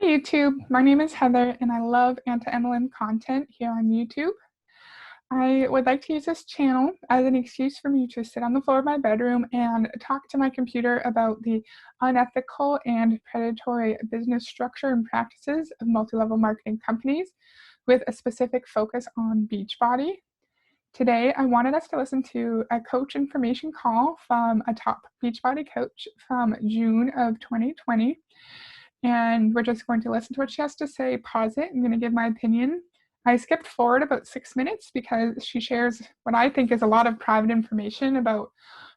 YouTube, my name is Heather and I love anti-MLM content here on YouTube. I would like to use this channel as an excuse for me to sit on the floor of my bedroom and talk to my computer about the unethical and predatory business structure and practices of multi-level marketing companies with a specific focus on Beachbody. Today, I wanted us to listen to a coach information call from a top Beachbody coach from June of 2020. And we're just going to listen to what she has to say, pause it. I'm going to give my opinion. I skipped forward about 6 minutes because she shares what I think is a lot of private information about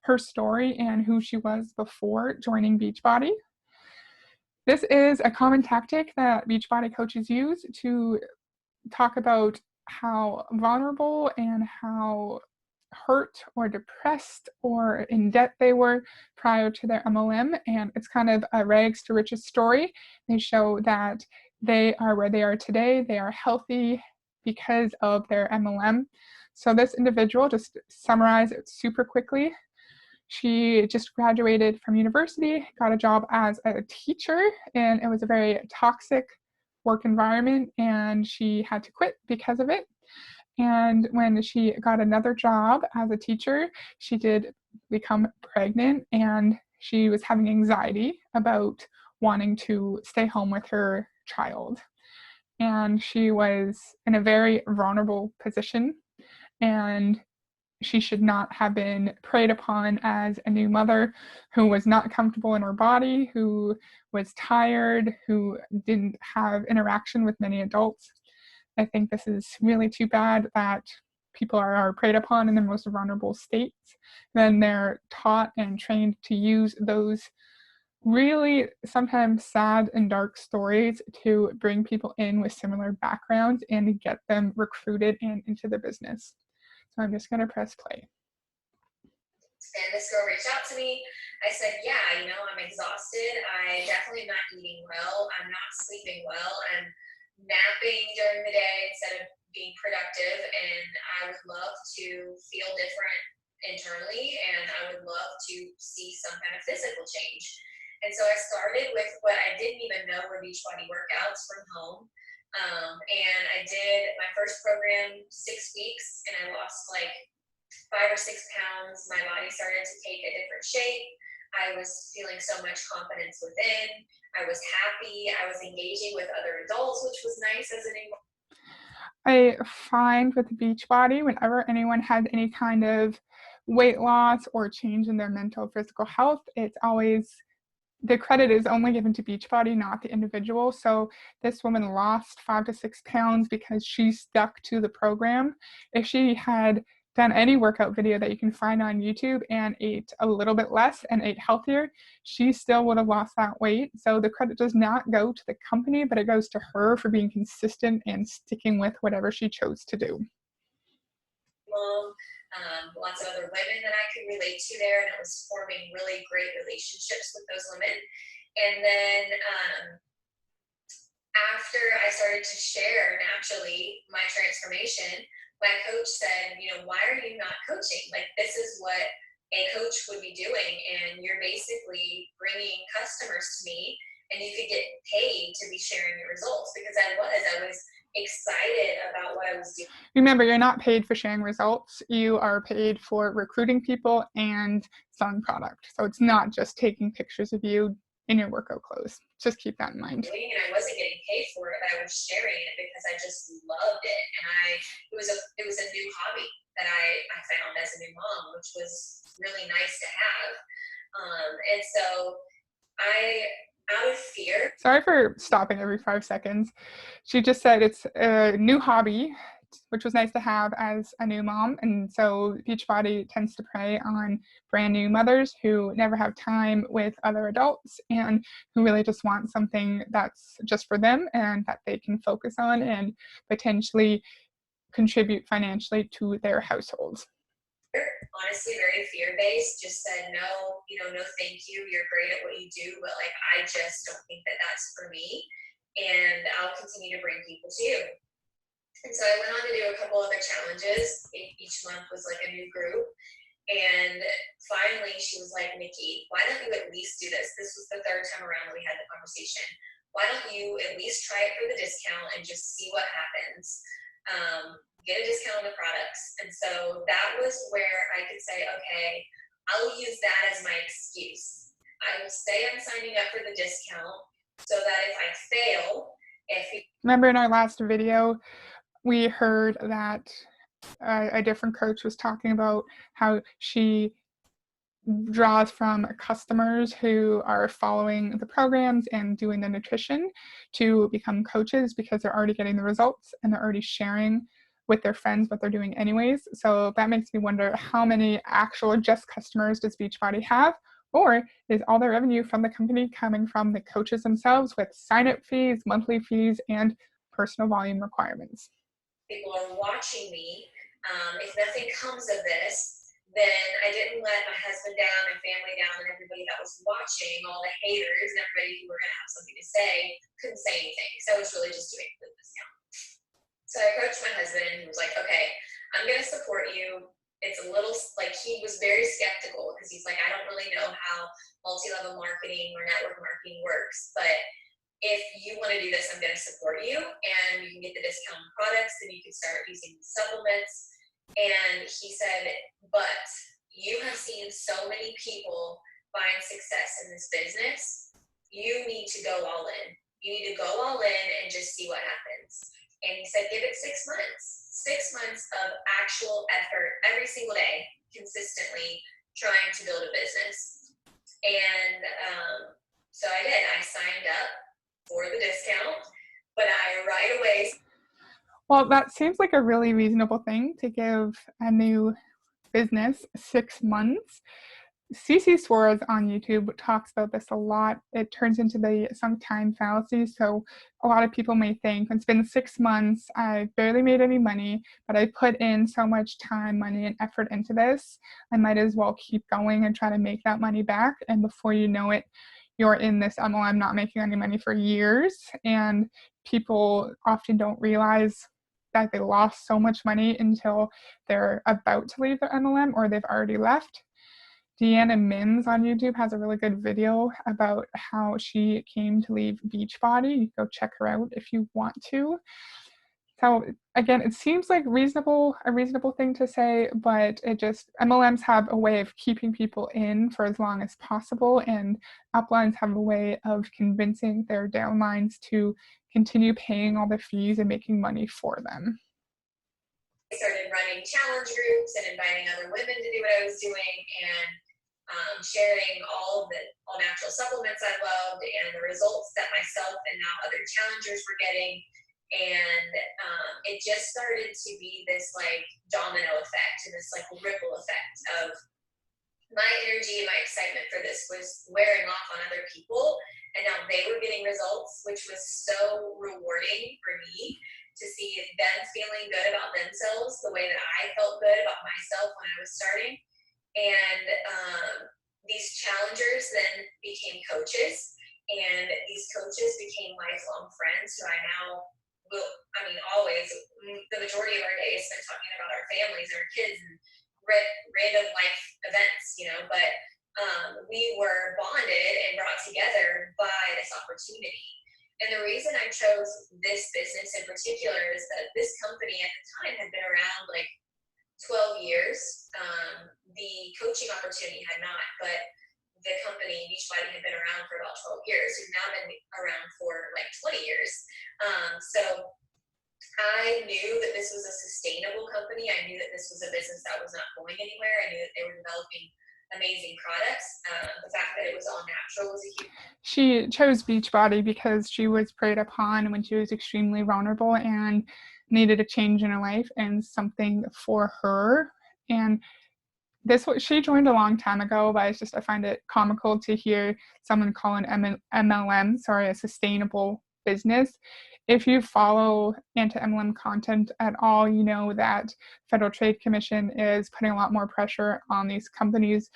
her story and who she was before joining Beachbody. This is a common tactic that Beachbody coaches use to talk about how vulnerable and how hurt or depressed or in debt they were prior to their MLM, and it's kind of a rags to riches story. They show that they are where they are today. They are healthy because of their MLM. So this individual, just summarize it super quickly. She just graduated from university, got a job as a teacher, and it was a very toxic work environment, and she had to quit because of it. And when she got another job as a teacher, she did become pregnant, and she was having anxiety about wanting to stay home with her child. And she was in a very vulnerable position, and she should not have been preyed upon as a new mother who was not comfortable in her body, who was tired, who didn't have interaction with many adults. I think this is really too bad that people are preyed upon in their most vulnerable states. Then they're taught and trained to use those really sometimes sad and dark stories to bring people in with similar backgrounds and to get them recruited and into the business. So I'm just going to press play. And this girl reached out to me. I said, yeah, I'm exhausted. I definitely am not eating well. I'm not sleeping well. I'm napping during the day instead of being productive. And I would love to feel different internally. And I would love to see some kind of physical change. And so I started with what I didn't even know were Beachbody workouts from home. And I did my first program 6 weeks, and I lost like 5 or 6 pounds. My body started to take a different shape. I was feeling so much confidence within. I was happy. I was engaging with other adults, which was nice as an I find with Beachbody, whenever anyone has any kind of weight loss or change in their mental or physical health, it's always the credit is only given to Beachbody, not the individual. So this woman lost 5 to 6 pounds because she stuck to the program. If she had done any workout video that you can find on YouTube and ate a little bit less and ate healthier, she still would have lost that weight. So the credit does not go to the company, but it goes to her for being consistent and sticking with whatever she chose to do. Lots of other women that I could relate to there, and it was forming really great relationships with those women. And then after I started to share naturally my transformation, my coach said, why are you not coaching? Like, this is what a coach would be doing, and you're basically bringing customers to me, and you could get paid to be sharing your results, because I was excited about what I was doing. Remember, you're not paid for sharing results. You are paid for recruiting people and selling product. So it's not just taking pictures of you in your workout clothes. Just keep that in mind. And I wasn't getting paid for it, but I was sharing it because I just loved it. And it was a new hobby that I found as a new mom, which was really nice to have. And so out of fear. Sorry for stopping every 5 seconds. She just said it's a new hobby, which was nice to have as a new mom. And so Beachbody tends to prey on brand new mothers who never have time with other adults and who really just want something that's just for them and that they can focus on and potentially contribute financially to their households. Honestly, very fear-based, just said, no, no thank you, you're great at what you do, but like, I just don't think that that's for me, and I'll continue to bring people to you. And so I went on to do a couple other challenges. Each month was like a new group, and finally she was like, Nikki, why don't you at least do this? This was the 3rd time around that we had the conversation. why don't you at least try it for the discount and just see what happens? Get a discount on the products. And so that was where I could say, okay, I'll use that as my excuse. I will say I'm signing up for the discount so that if I fail, remember in our last video, we heard that a different coach was talking about how she draws from customers who are following the programs and doing the nutrition to become coaches because they're already getting the results and they're already sharing with their friends what they're doing anyways. So that makes me wonder, how many actual just customers does Beachbody have? Or is all their revenue from the company coming from the coaches themselves with sign-up fees, monthly fees, and personal volume requirements? People are watching me. If nothing comes of this, then I didn't let my husband down, my family down, and everybody that was watching, all the haters and everybody who were going to have something to say, couldn't say anything. So I was really just doing it for the discount. So I approached my husband and he was like, okay, I'm going to support you. It's a little like, he was very skeptical because he's like, I don't really know how multi-level marketing or network marketing works, but if you want to do this, I'm going to support you, and you can get the discount on products, and you can start using supplements. And he said, but you have seen so many people find success in this business. You need to go all in. You need to go all in and just see what happens. And he said, give it 6 months. 6 months of actual effort every single day, consistently trying to build a business. And so I did. I signed up for the discount, but I right away. Well, that seems like a really reasonable thing to give a new business 6 months. Suarez on YouTube talks about this a lot. It turns into the sunk time fallacy. So a lot of people may think, it's been 6 months, I barely made any money, but I put in so much time, money, and effort into this, I might as well keep going and try to make that money back. And before you know it, you're in this MLM not making any money for years. And people often don't realize that they lost so much money until they're about to leave their MLM or they've already left. Deanna Mims on YouTube has a really good video about how she came to leave Beachbody. You can go check her out if you want to. So again, it seems like a reasonable thing to say, but MLMs have a way of keeping people in for as long as possible, and uplines have a way of convincing their downlines to continue paying all the fees and making money for them. I started running challenge groups and inviting other women to do what I was doing, and sharing all natural supplements I loved and the results that myself and now other challengers were getting. And it just started to be this like domino effect and this like ripple effect of my energy and my excitement for this was wearing off on other people, and now they were getting results, which was so rewarding for me to see them feeling good about themselves the way that I felt good about myself when I was starting. And these challengers then became coaches, and these coaches became lifelong friends who I now always, the majority of our day is spent talking about our families, our kids, and random life events, but we were bonded and brought together by this opportunity. And the reason I chose this business in particular is that this company at the time had been around like 12 years. The coaching opportunity had not, but the company, Beachbody, had been around for about 12 years. We've now been around for like 20 years. So I knew that this was a sustainable company. I knew that this was a business that was not going anywhere. I knew that they were developing amazing products. The fact that it was all natural was a huge. She chose Beachbody because she was preyed upon when she was extremely vulnerable and needed a change in her life and something for her. And she joined a long time ago, but I find it comical to hear someone call an MLM, a sustainable business. If you follow anti-MLM content at all, you know that Federal Trade Commission is putting a lot more pressure on these companies,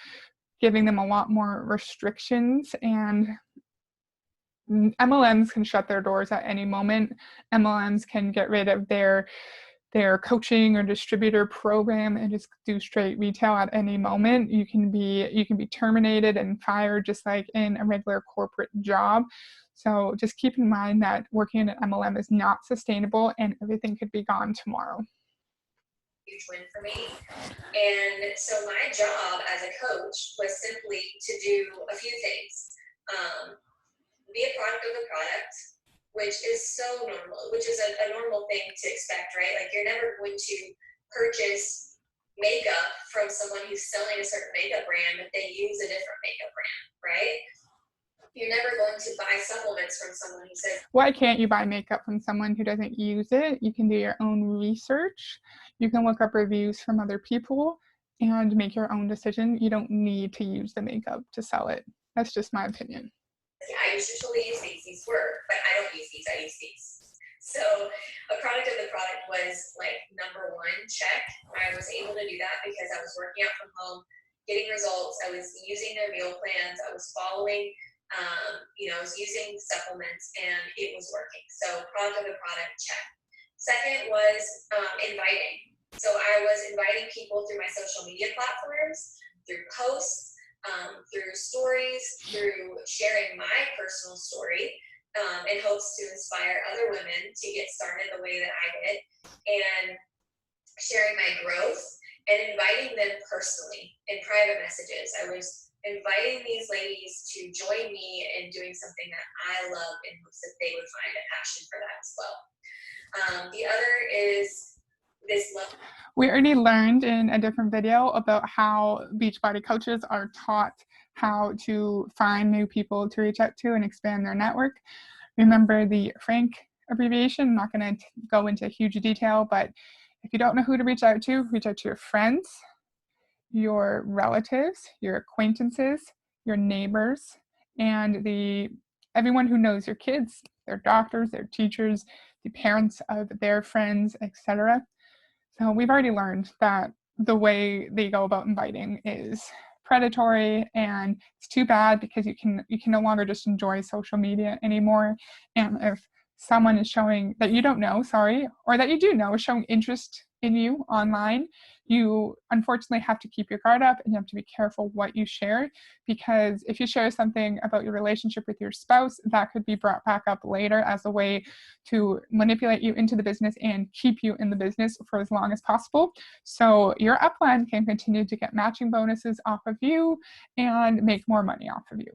giving them a lot more restrictions, and MLMs can shut their doors at any moment. MLMs can get rid of their their coaching or distributor program and just do straight retail at any moment. You can be terminated and fired just like in a regular corporate job. So just keep in mind that working at MLM is not sustainable and everything could be gone tomorrow. Huge win for me. And so my job as a coach was simply to do a few things. Be a product of the product, which is so normal, which is a normal thing to expect, right? Like you're never going to purchase makeup from someone who's selling a certain makeup brand, but they use a different makeup brand, right? You're never going to buy supplements from someone who says, why can't you buy makeup from someone who doesn't use it? You can do your own research. You can look up reviews from other people and make your own decision. You don't need to use the makeup to sell it. That's just my opinion. yeah, I usually use these work, but I don't use these, I use these. So a product of the product was like number one, check. I was able to do that because I was working out from home, getting results. I was using their meal plans. I was following, I was using supplements and it was working. So product of the product, check. Second was inviting. So I was inviting people through my social media platforms, through posts, through stories, through sharing my personal story in hopes to inspire other women to get started the way that I did, and sharing my growth and inviting them personally in private messages. I was inviting these ladies to join me in doing something that I love in hopes that they would find a passion for that as well. The other is this love. We already learned in a different video about how Beachbody coaches are taught how to find new people to reach out to and expand their network. Remember the FRANK abbreviation. I'm not going to go into huge detail, but if you don't know who to reach out to your friends, your relatives, your acquaintances, your neighbors, and everyone who knows your kids, their doctors, their teachers, the parents of their friends, etc. So we've already learned that the way they go about inviting is predatory, and it's too bad because you can no longer just enjoy social media anymore. And if someone is showing that you don't know, or that you do know, is showing interest in you online, you unfortunately have to keep your guard up and you have to be careful what you share, because if you share something about your relationship with your spouse, that could be brought back up later as a way to manipulate you into the business and keep you in the business for as long as possible. So your upline can continue to get matching bonuses off of you and make more money off of you.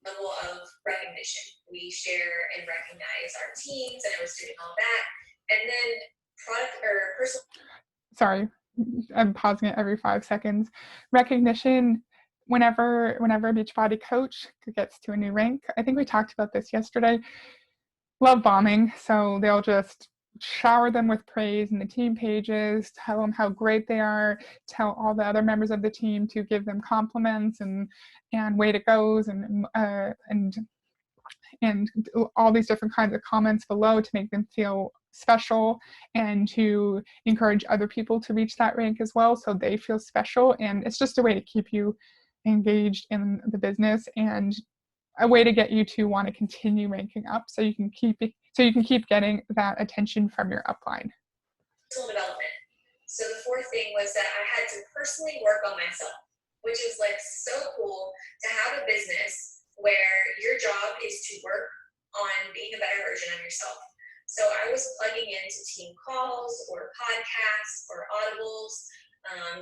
Level of recognition. We share and recognize our teams, and I was doing all that. And then product or personal. Sorry, I'm pausing it every 5 seconds. Recognition. Whenever a Beachbody coach gets to a new rank, I think we talked about this yesterday, love bombing. So they'll just shower them with praise in the team pages, tell them how great they are, tell all the other members of the team to give them compliments and way to goes and all these different kinds of comments below to make them feel special and to encourage other people to reach that rank as well, so they feel special. And it's just a way to keep you engaged in the business and a way to get you to want to continue ranking up, so you can keep getting that attention from your upline. Personal development. So the fourth thing was that I had to personally work on myself, which is like so cool to have a business where your job is to work on being a better version of yourself. So I was plugging into team calls or podcasts or audibles,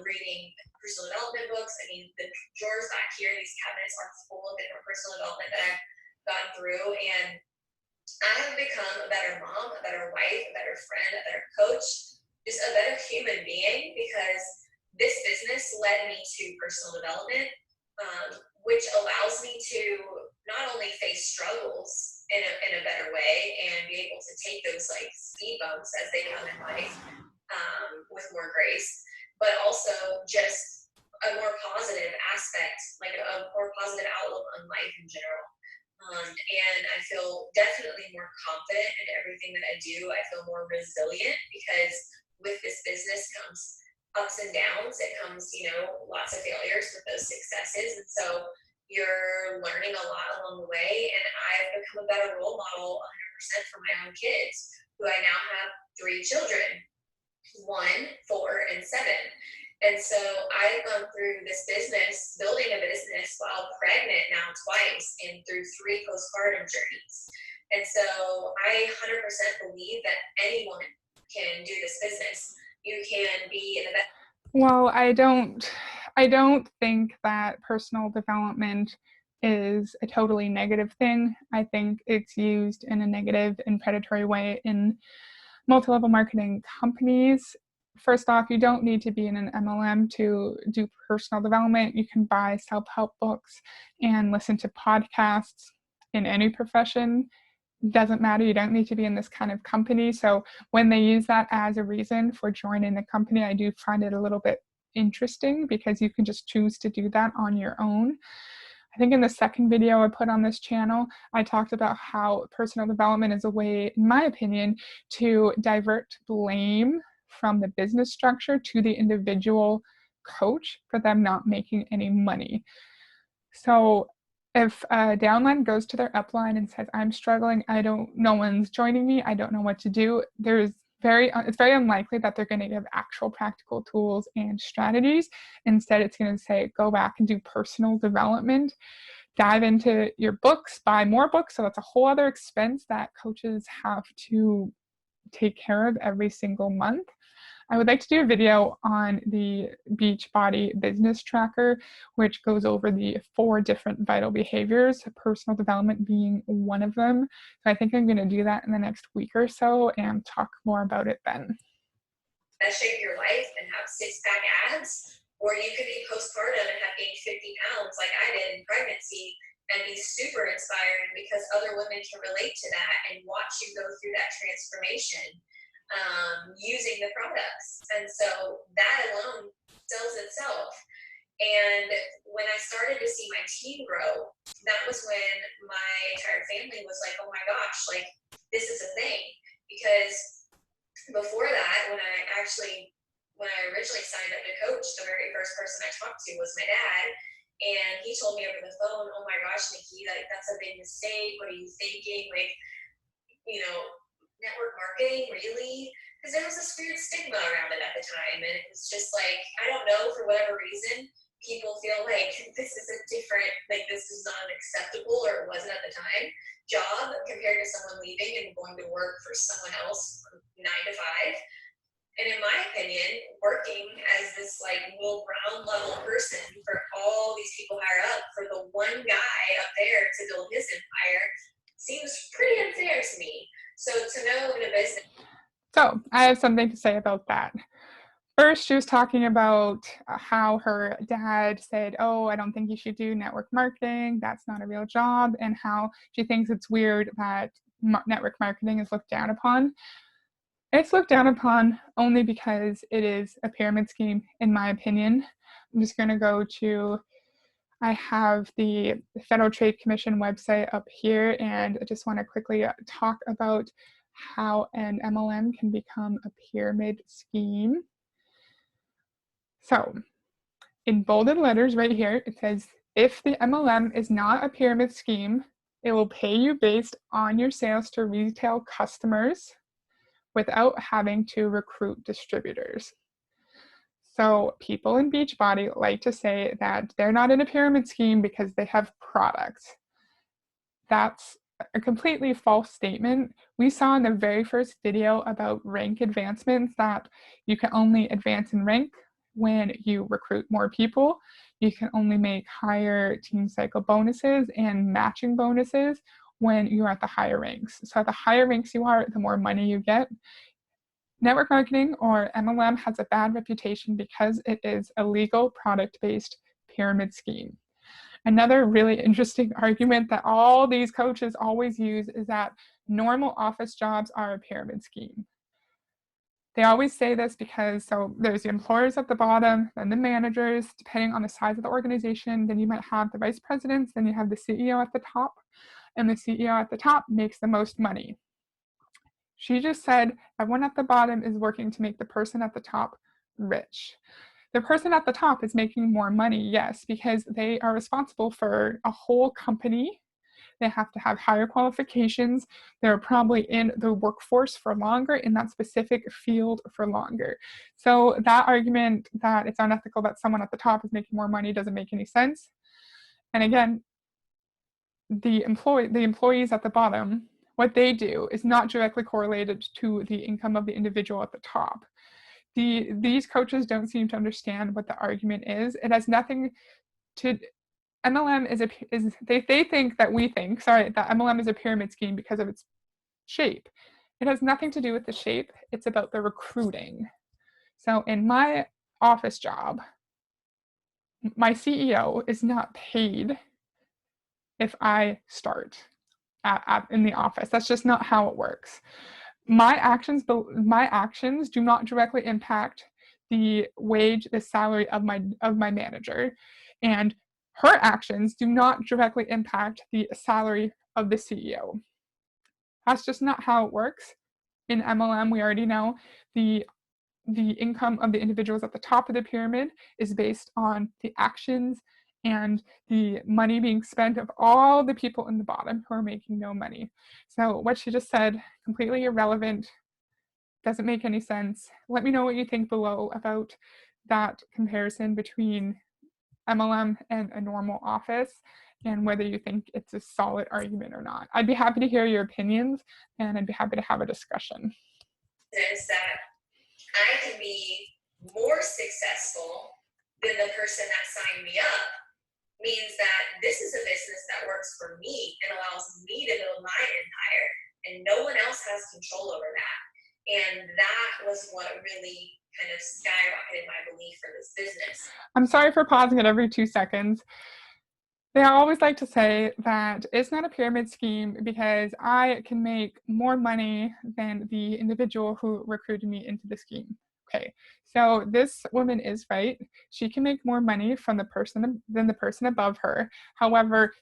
reading personal development books. I mean, the drawers back here, these cabinets are full of different personal development that I've gone through, and I have become a better mom, a better wife, a better friend, a better coach, just a better human being, because this business led me to personal development, which allows me to not only face struggles in a better way and be able to take those like speed bumps as they come in life with more grace, but also just a more positive aspect, like a more positive outlook on life in general. And I feel definitely more confident in everything that I do. I feel more resilient because with this business comes ups and downs. It comes, lots of failures with those successes. And so you're learning a lot along the way. And I've become a better role model 100% for my own kids, who I now have 3 children, 1, 4, and 7. And so I've gone through this business, building a business while pregnant now twice and through 3 postpartum journeys. And so I 100% believe that anyone can do this business. You can be in the best. Well, I don't think that personal development is a totally negative thing. I think it's used in a negative and predatory way in multi-level marketing companies. First off, you don't need to be in an MLM to do personal development. You can buy self-help books and listen to podcasts in any profession. Doesn't matter. You don't need to be in this kind of company. So when they use that as a reason for joining the company, I do find it a little bit interesting because you can just choose to do that on your own. I think in the second video I put on this channel, I talked about how personal development is a way, in my opinion, to divert blame from the business structure to the individual coach for them not making any money. So if a downline goes to their upline and says, I'm struggling, no one's joining me, I don't know what to do, it's very unlikely that they're going to give actual practical tools and strategies. Instead, it's going to say, go back and do personal development, dive into your books, buy more books. So that's a whole other expense that coaches have to take care of every single month. I would like to do a video on the Beachbody business tracker, which goes over the 4 different vital behaviors, personal development being one of them. So I think I'm going to do that in the next week or so and talk more about it then. Best shape of your life and have 6-pack abs, or you could be postpartum and have gained 50 pounds like I did in pregnancy and be super inspired because other women can relate to that and watch you go through that transformation using the products. And so that alone sells itself. And when I started to see my team grow, that was when my entire family was like, oh my gosh, like this is a thing. Because before that, when I originally signed up to coach, the very first person I talked to was my dad. And he told me over the phone, oh my gosh, Nikki, like that's a big mistake. What are you thinking? Like, network marketing, really? Because there was this weird stigma around it at the time. And it was just like, I don't know, for whatever reason, people feel like this is this is not acceptable, or it wasn't at the time, job compared to someone leaving and going to work for someone else from 9 to 5. And in my opinion, working as this like Will Brown level person for all these people higher up, for the one guy up there to build his empire, seems pretty unfair to me. So to know in a business. So I have something to say about that. First, she was talking about how her dad said, oh, I don't think you should do network marketing. That's not a real job. And how she thinks it's weird that network marketing is looked down upon. It's looked down upon only because it is a pyramid scheme, in my opinion. I'm just going to go to, I have the Federal Trade Commission website up here, and I just want to quickly talk about how an MLM can become a pyramid scheme. So, in bolded letters right here, it says, if the MLM is not a pyramid scheme, it will pay you based on your sales to retail customers without having to recruit distributors. So people in Beachbody like to say that they're not in a pyramid scheme because they have products. That's a completely false statement. We saw in the very first video about rank advancements that you can only advance in rank when you recruit more people. You can only make higher team cycle bonuses and matching bonuses when you're at the higher ranks. So the higher ranks you are, the more money you get. Network marketing, or MLM, has a bad reputation because it is a legal product-based pyramid scheme. Another really interesting argument that all these coaches always use is that normal office jobs are a pyramid scheme. They always say this because, so there's the employers at the bottom, then the managers, depending on the size of the organization, then you might have the vice presidents, then you have the CEO at the top, and the CEO at the top makes the most money. She just said everyone at the bottom is working to make the person at the top rich. The person at the top is making more money, yes, because they are responsible for a whole company. They have to have higher qualifications. They're probably in the workforce for longer, in that specific field for longer. So that argument that it's unethical that someone at the top is making more money doesn't make any sense. And again, the employees at the bottom, what they do is not directly correlated to the income of the individual at the top. These coaches don't seem to understand what the argument is. It has nothing to MLM they think that that MLM is a pyramid scheme because of its shape. It has nothing to do with the shape. It's about the recruiting. So in my office job, my CEO is not paid if I start in the office. That's just not how it works. My actions do not directly impact the wage, the salary of my manager, and her actions do not directly impact the salary of the CEO. That's just not how it works. In MLM, we already know the income of the individuals at the top of the pyramid is based on the actions and the money being spent of all the people in the bottom who are making no money. So what she just said, completely irrelevant, doesn't make any sense. Let me know what you think below about that comparison between MLM and a normal office, and whether you think it's a solid argument or not. I'd be happy to hear your opinions, and I'd be happy to have a discussion. Is that I can be more successful than the person that signed me up means that this is a business that works for me and allows me to build my empire, and no one else has control over that. And that was what really kind of skyrocketed my belief for this business. I'm sorry for pausing it every 2 seconds. They always like to say that it's not a pyramid scheme because I can make more money than the individual who recruited me into the scheme. Okay, so this woman is right. She can make more money from than the person above her. However,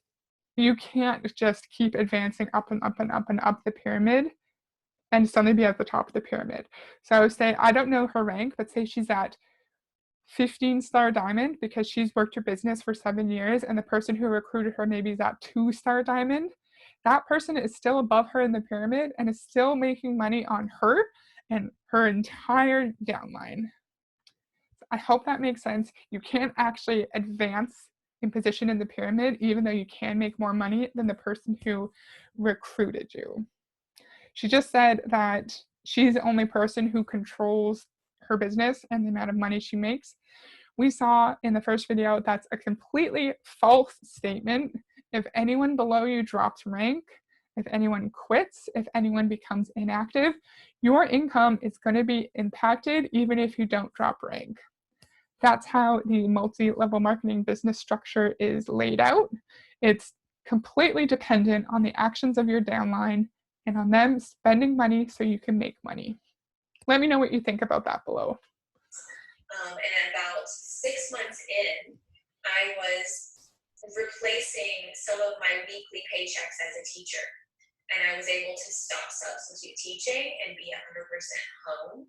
you can't just keep advancing up and up and up and up the pyramid and suddenly be at the top of the pyramid. So say, I don't know her rank, but say she's at 15-star diamond because she's worked her business for 7 years, and the person who recruited her maybe is at 2-star diamond. That person is still above her in the pyramid and is still making money on her and her entire downline. I hope that makes sense. You can't actually advance in position in the pyramid, even though you can make more money than the person who recruited you. She just said that she's the only person who controls her business and the amount of money she makes. We saw in the first video that's a completely false statement. If anyone below you drops rank, if anyone quits, if anyone becomes inactive, your income is going to be impacted even if you don't drop rank. That's how the multi-level marketing business structure is laid out. It's completely dependent on the actions of your downline and on them spending money so you can make money. Let me know what you think about that below. And about 6 months in, I was replacing some of my weekly paychecks as a teacher. And I was able to stop substitute teaching and be 100% home.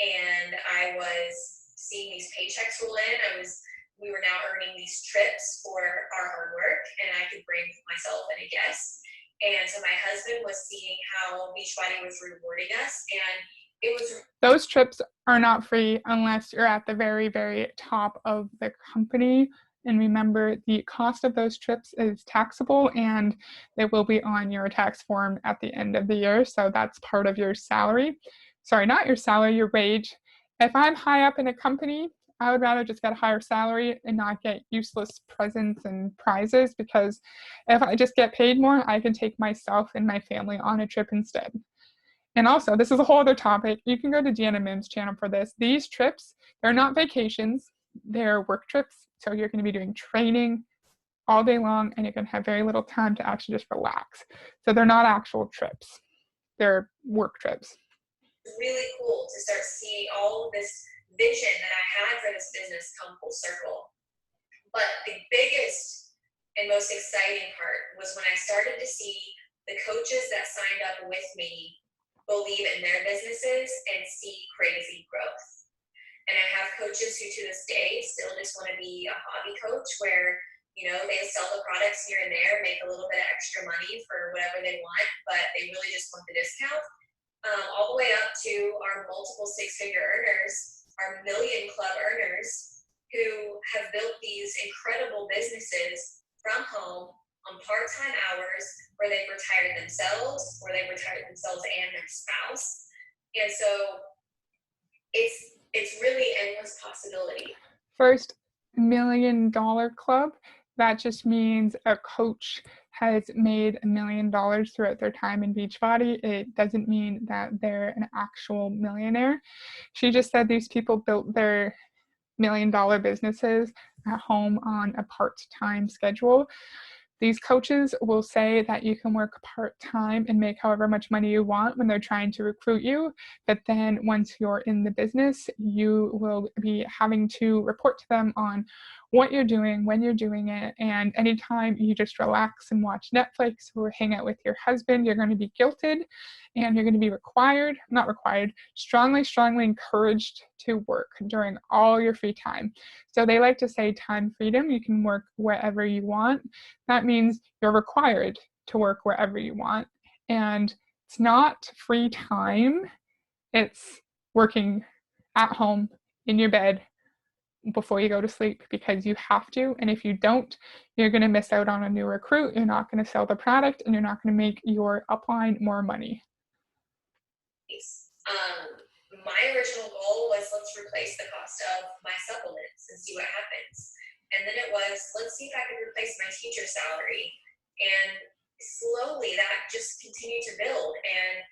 And I was seeing these paychecks roll in. We were now earning these trips for our hard work, and I could bring myself and a guest. And so my husband was seeing how Beachbody was rewarding us, and it was... Those trips are not free unless you're at the very, very top of the company. And remember, the cost of those trips is taxable, and they will be on your tax form at the end of the year. So that's part of your salary. Sorry, not your salary, your wage. If I'm high up in a company, I would rather just get a higher salary and not get useless presents and prizes, because if I just get paid more, I can take myself and my family on a trip instead. And also, this is a whole other topic. You can go to Deanna Mims' channel for this. These trips, they're not vacations, they're work trips. So you're going to be doing training all day long, and you're going to have very little time to actually just relax. So they're not actual trips. They're work trips. It's really cool to start seeing all of this vision that I had for this business come full circle. But the biggest and most exciting part was when I started to see the coaches that signed up with me believe in their businesses and see crazy growth. And I have coaches who to this day still just want to be a hobby coach, where You know, they sell the products here and there, make a little bit of extra money for whatever they want, but they really just want the discount. All the way up to our multiple six-figure earners, our million club earners, who have built these incredible businesses from home on part-time hours, where they've retired themselves, or they've retired themselves and their spouse. And so it's really endless possibility. First $1 million club, that just means a coach has made $1 million throughout their time in Beachbody. It doesn't mean that they're an actual millionaire. She just said these people built their $1 million businesses at home on a part-time schedule. These coaches will say that you can work part-time and make however much money you want when they're trying to recruit you, but then once you're in the business, you will be having to report to them on what you're doing, when you're doing it, and anytime you just relax and watch Netflix or hang out with your husband, you're going to be guilted and you're going to be strongly encouraged to work during all your free time. So they like to say time freedom. You can work wherever you want. That means you're required to work wherever you want. And it's not free time. It's working at home in your bed before you go to sleep because you have to. And if you don't, you're going to miss out on a new recruit. You're not going to sell the product and you're not going to make your upline more money. My original goal was, let's replace the cost of my supplements and see what happens. And then it was, let's see if I can replace my teacher salary. And slowly that just continued to build. And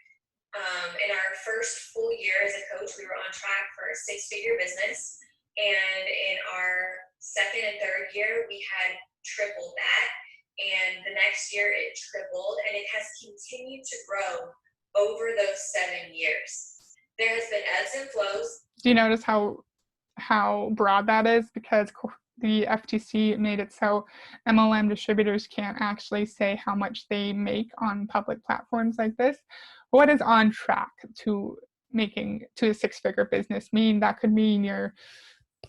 in our first full year as a coach, we were on track for a six-figure business. And in our second and third year, we had tripled that. And the next year it tripled, and it has continued to grow over those 7 years. There has been ebbs and flows. Do you notice how broad that is? Because the FTC made it so MLM distributors can't actually say how much they make on public platforms like this. What is on track to a six-figure business mean? That could mean you're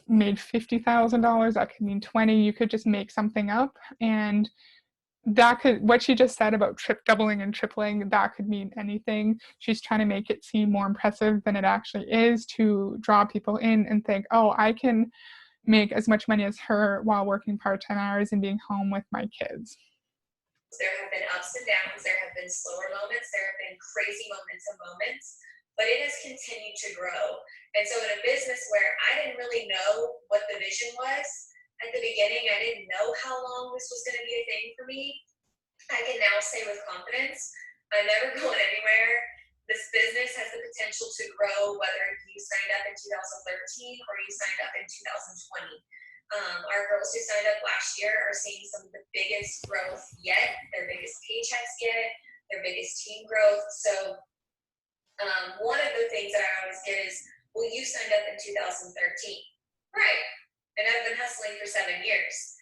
made $50,000. That could mean 20. You could just make something up, and what she just said about doubling and tripling, that could mean anything. She's trying to make it seem more impressive than it actually is to draw people in and think, oh, I can make as much money as her while working part-time hours and being home with my kids. There have been ups and downs. There have been slower moments. There have been crazy moments, but it has continued to grow. And so in a business where I didn't really know what the vision was, at the beginning, I didn't know how long this was going to be a thing for me. I can now say with confidence, I'm never going anywhere. This business has the potential to grow whether you signed up in 2013 or you signed up in 2020. Our girls who signed up last year are seeing some of the biggest growth yet, their biggest paychecks yet, their biggest team growth. So one of the things that I always get is, well, you signed up in 2013. Right. And I've been hustling for 7 years.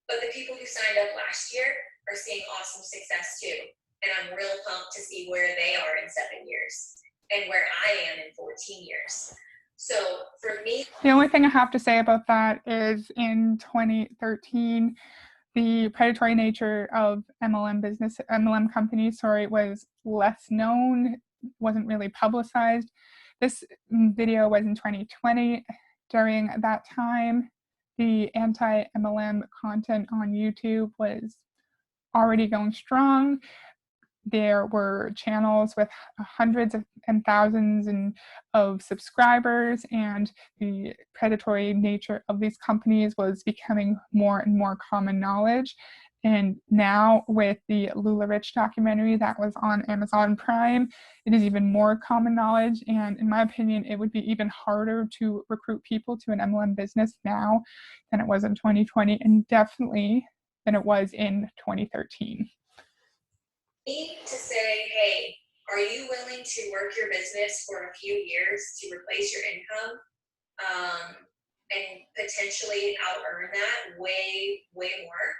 But the people who signed up last year are seeing awesome success too. And I'm real pumped to see where they are in 7 years and where I am in 14 years. So for me, the only thing I have to say about that is in 2013, the predatory nature of MLM companies, was less known, wasn't really publicized. This video was in 2020. During that time, the anti-MLM content on YouTube was already going strong. There were channels with hundreds and thousands of subscribers, and the predatory nature of these companies was becoming more and more common knowledge. And now with the LuLaRich documentary that was on Amazon Prime, it is even more common knowledge. And in my opinion, it would be even harder to recruit people to an MLM business now than it was in 2020, and definitely than it was in 2013. To say, hey, are you willing to work your business for a few years to replace your income and potentially out earn that way more?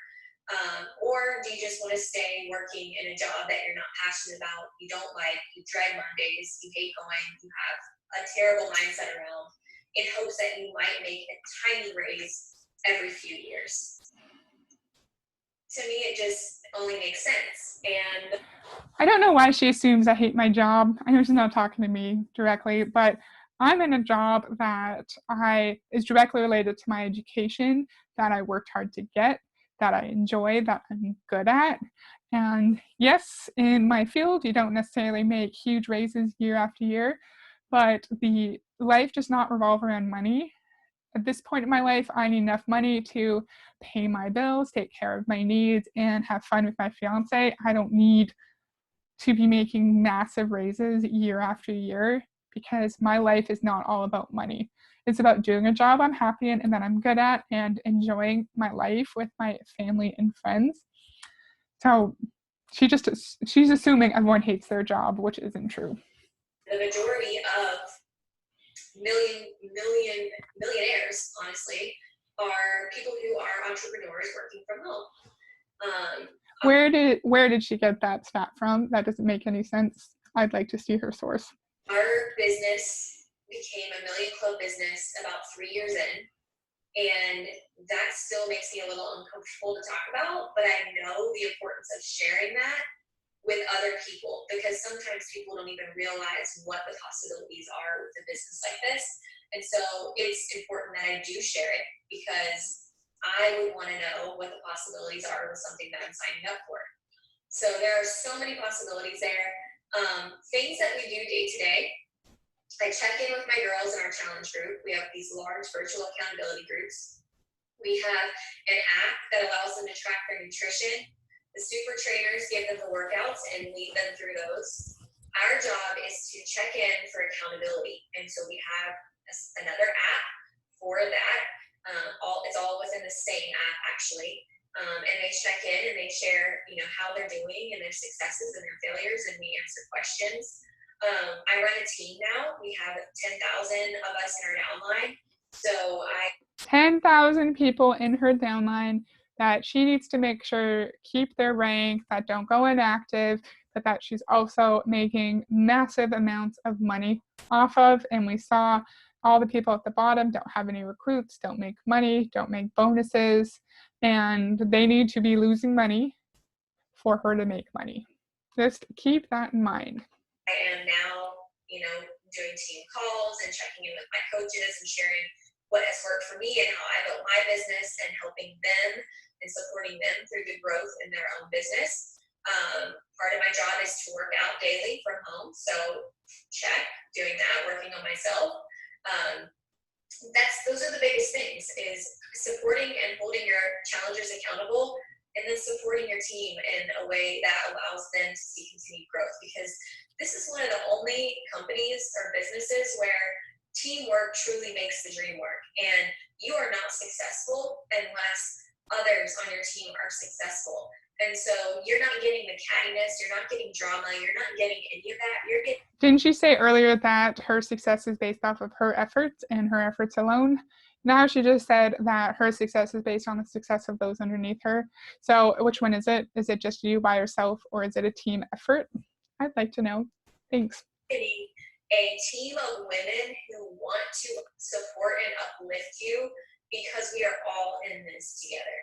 Or do you just want to stay working in a job that you're not passionate about, you don't like, you dread Mondays, you hate going, you have a terrible mindset around, in hopes that you might make a tiny raise every few years? to me, it just only makes sense. And I don't know why she assumes I hate my job. I know she's not talking to me directly, but I'm in a job that is directly related to my education, that I worked hard to get, that I enjoy, that I'm good at. And yes, in my field, you don't necessarily make huge raises year after year, but the life does not revolve around money. At this point in my life, I need enough money to pay my bills, take care of my needs, and have fun with my fiance. I don't need to be making massive raises year after year, because my life is not all about money. It's about doing a job I'm happy in and that I'm good at, and enjoying my life with my family and friends. So she's assuming everyone hates their job, which isn't true. the majority of millionaires, honestly, are people who are entrepreneurs working from home. Where did she get that stat from? That doesn't make any sense. I'd like to see her source. Our business became a million club business about 3 years in, and that still makes me a little uncomfortable to talk about, but I know the importance of sharing that with other people, because sometimes people don't even realize what the possibilities are with a business like this. And so it's important that I do share it, because I would want to know what the possibilities are with something that I'm signing up for. So there are so many possibilities there. Things that we do day to day. I check in with my girls in our challenge group. We have these large virtual accountability groups. We have an app that allows them to track their nutrition. The super trainers give them the workouts and lead them through those. Our job is to check in for accountability. And so we have another app for that. It's all within the same app, actually. And they check in and they share, how they're doing and their successes and their failures, and we answer questions. I run a team now. We have 10,000 of us in our downline. So 10,000 people in her downline that she needs to make sure keep their rank, that don't go inactive, but that she's also making massive amounts of money off of. And we saw all the people at the bottom don't have any recruits, don't make money, don't make bonuses, and they need to be losing money for her to make money. Just keep that in mind. I am now, doing team calls and checking in with my coaches and sharing what has worked for me and how I built my business, and helping them and supporting them through the growth in their own business. Part of my job is to work out daily from home. So check, doing that, working on myself. Those are the biggest things, is supporting and holding your challengers accountable, and then supporting your team in a way that allows them to see continued growth, because this is one of the only companies or businesses where teamwork truly makes the dream work. And you are not successful unless others on your team are successful. And so you're not getting the cattiness, you're not getting drama, you're not getting any of that. Didn't she say earlier that her success is based off of her efforts and her efforts alone? Now she just said that her success is based on the success of those underneath her. So which one is it? Is it just you by yourself, or is it a team effort? I'd like to know. Thanks. A team of women who want to support and uplift you, because we are all in this together.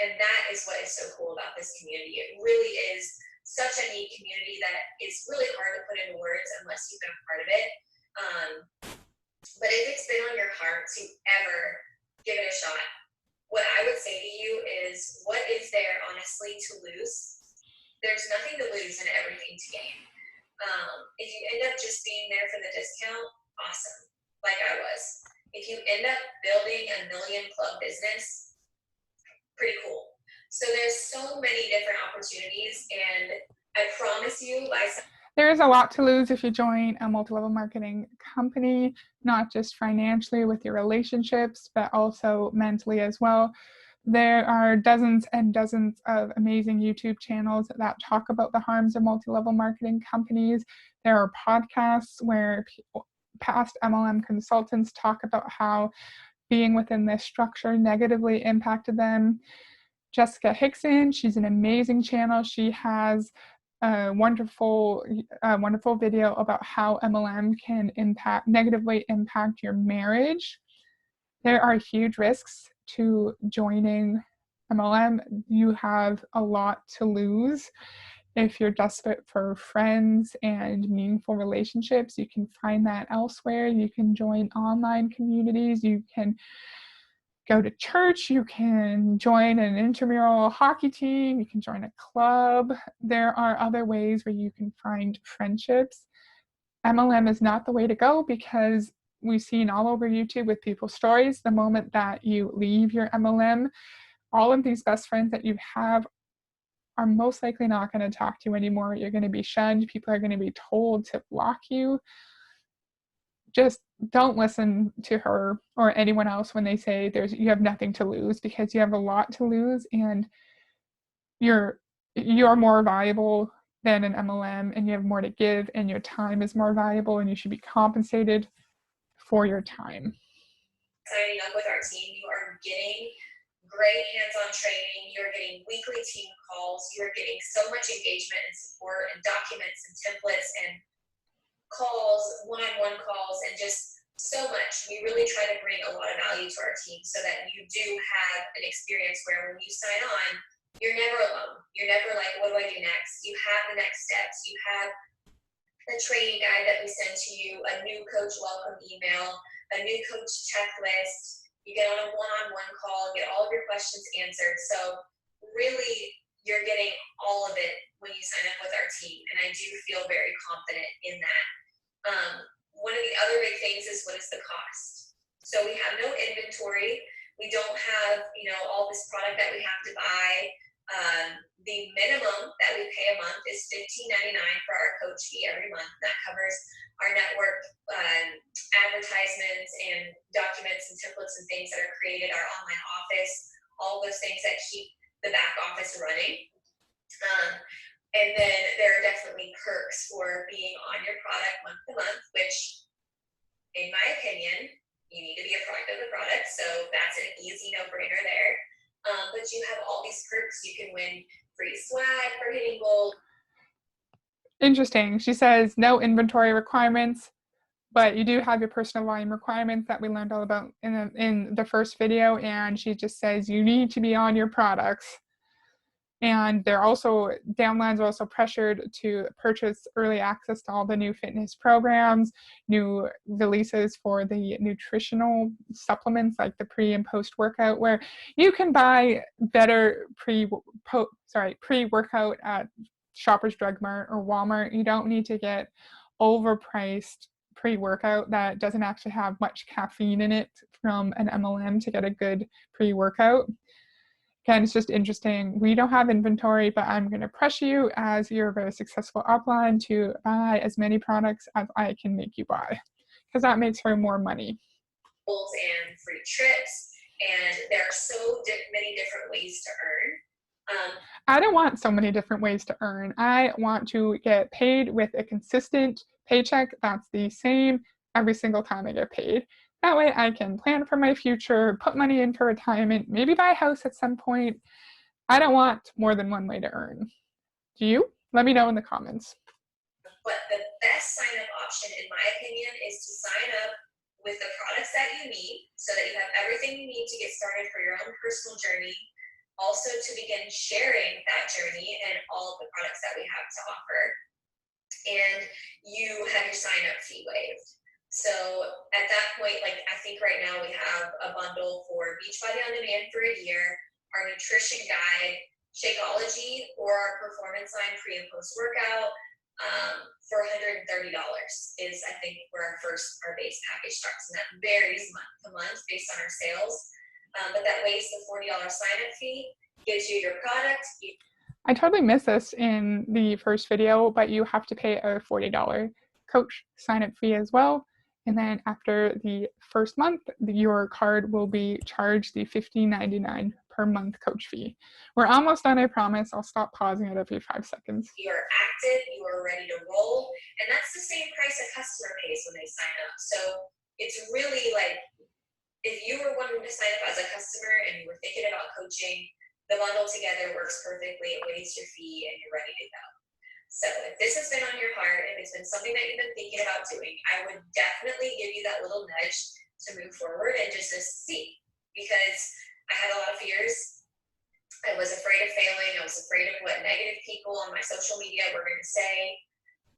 And that is what is so cool about this community. It really is such a neat community that is really hard to put into words unless you've been a part of it. But if it's been on your heart to ever give it a shot, what I would say to you is, what is there honestly to lose? There's nothing to lose and everything to gain. If you end up just being there for the discount, awesome, like I was. If you end up building a million club business, pretty cool. So there's so many different opportunities, and I promise you, there is a lot to lose if you join a multi-level marketing company, not just financially with your relationships, but also mentally as well. There are dozens and dozens of amazing YouTube channels that talk about the harms of multi-level marketing companies. There are podcasts where past MLM consultants talk about how being within this structure negatively impacted them. Jessica Hickson, she's an amazing channel. She has a wonderful video about how MLM can negatively impact your marriage. There are huge risks to joining MLM, you have a lot to lose. If you're desperate for friends and meaningful relationships, you can find that elsewhere. You can join online communities. You can go to church. You can join an intramural hockey team. You can join a club. There are other ways where you can find friendships. MLM is not the way to go because we've seen all over YouTube with people's stories, the moment that you leave your MLM, all of these best friends that you have are most likely not going to talk to you anymore. You're going to be shunned. People are going to be told to block you. Just don't listen to her or anyone else when they say you have nothing to lose, because you have a lot to lose, and you're more valuable than an MLM, and you have more to give, and your time is more valuable, and you should be compensated for your time. Signing up with our team, you are getting great hands-on training. You're getting weekly team calls. You're getting so much engagement and support and documents and templates and calls, one-on-one calls, and just so much. We really try to bring a lot of value to our team so that you do have an experience where when you sign on, you're never alone. You're never like, what do I do next? You have the next steps. You have the training guide that we send to you, a new coach welcome email, a new coach checklist. You get on a one-on-one call and get all of your questions answered. So really, you're getting all of it when you sign up with our team. And I do feel very confident in that. One of the other big things is, what is the cost? So we have no inventory. We don't have, all this product that we have to buy. The minimum that we pay a month is $15.99 for our coach fee every month. That covers our network advertisements and documents and templates and things that are created, our online office, all those things that keep the back office running. And then there are definitely perks for being on your product month to month, which, in my opinion, you need to be a product of the product. So that's an easy no-brainer there. But you have all these perks. You can win free swag for hitting gold. Interesting. She says no inventory requirements, but you do have your personal volume requirements that we learned all about in the first video. And she just says you need to be on your products. And downlines are also pressured to purchase early access to all the new fitness programs, new releases for the nutritional supplements like the pre and post workout, where you can buy better pre-workout at Shoppers Drug Mart or Walmart. You don't need to get overpriced pre-workout that doesn't actually have much caffeine in it from an MLM to get a good pre-workout. Again, it's just interesting. We don't have inventory, but I'm going to pressure you as you're a very successful upline to buy as many products as I can make you buy, because that makes her more money. And free trips, and there are so many different ways to earn. I don't want so many different ways to earn. I want to get paid with a consistent paycheck that's the same every single time I get paid. That way I can plan for my future, put money in for retirement, maybe buy a house at some point. I don't want more than one way to earn. Do you? Let me know in the comments. But the best sign-up option, in my opinion, is to sign up with the products that you need so that you have everything you need to get started for your own personal journey. Also to begin sharing that journey and all of the products that we have to offer. And you have your sign-up fee waived. So at that point, I think right now we have a bundle for Beachbody on Demand for a year, our nutrition guide, Shakeology, or our performance line pre and post workout for $130 is, I think, where our base package starts. And that varies month to month based on our sales. But that waives the $40 sign-up fee, gives you your product. I totally missed this in the first video, but you have to pay a $40 coach sign-up fee as well. And then after the first month, your card will be charged the $15.99 per month coach fee. We're almost done, I promise. I'll stop pausing it every 5 seconds. You are active, you are ready to roll, and that's the same price a customer pays when they sign up. So it's really if you were wanting to sign up as a customer and you were thinking about coaching, the bundle together works perfectly. It waives your fee and you're ready to go. So if this has been on your heart, if it's been something that you've been thinking about doing, I would definitely give you that little nudge to move forward and just to see, because I had a lot of fears. I was afraid of failing. I was afraid of what negative people on my social media were going to say.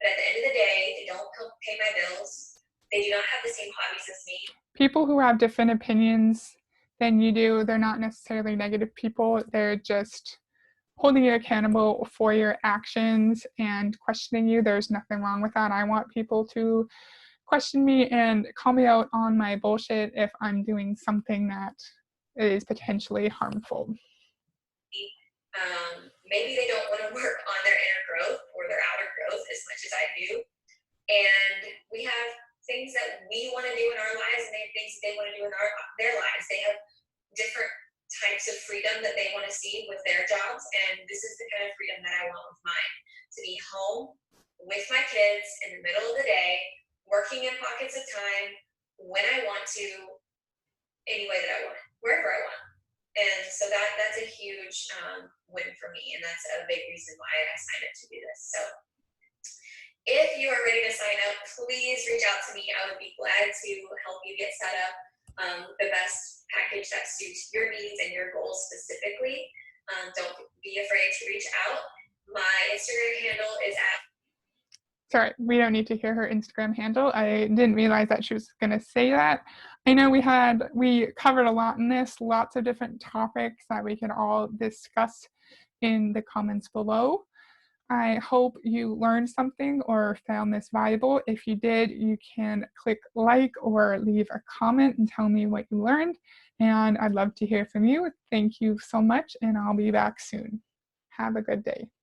But at the end of the day, they don't pay my bills. They do not have the same hobbies as me. People who have different opinions than you do, they're not necessarily negative people. They're just holding you accountable for your actions and questioning you. There's nothing wrong with that. I want people to question me and call me out on my bullshit if I'm doing something that is potentially harmful. Maybe they don't want to work on their inner growth or their outer growth as much as I do. And we have things that we want to do in our lives, and they have things they want to do in their lives. They have different types of freedom that they want to see with their jobs, and this is the kind of freedom that I want with mine. To be home with my kids in the middle of the day, working in pockets of time, when I want to, any way that I want, wherever I want. And so that's a huge win for me, and that's a big reason why I signed up to do this. So if you are ready to sign up, please reach out to me. I would be glad to help you get set up the best package that suits your needs and your goals specifically. Don't be afraid to reach out. My Instagram handle is at... Sorry, we don't need to hear her Instagram handle. I didn't realize that she was going to say that. I know we covered a lot in this, lots of different topics that we can all discuss in the comments below. I hope you learned something or found this valuable. If you did, you can click like or leave a comment and tell me what you learned. And I'd love to hear from you. Thank you so much, and I'll be back soon. Have a good day.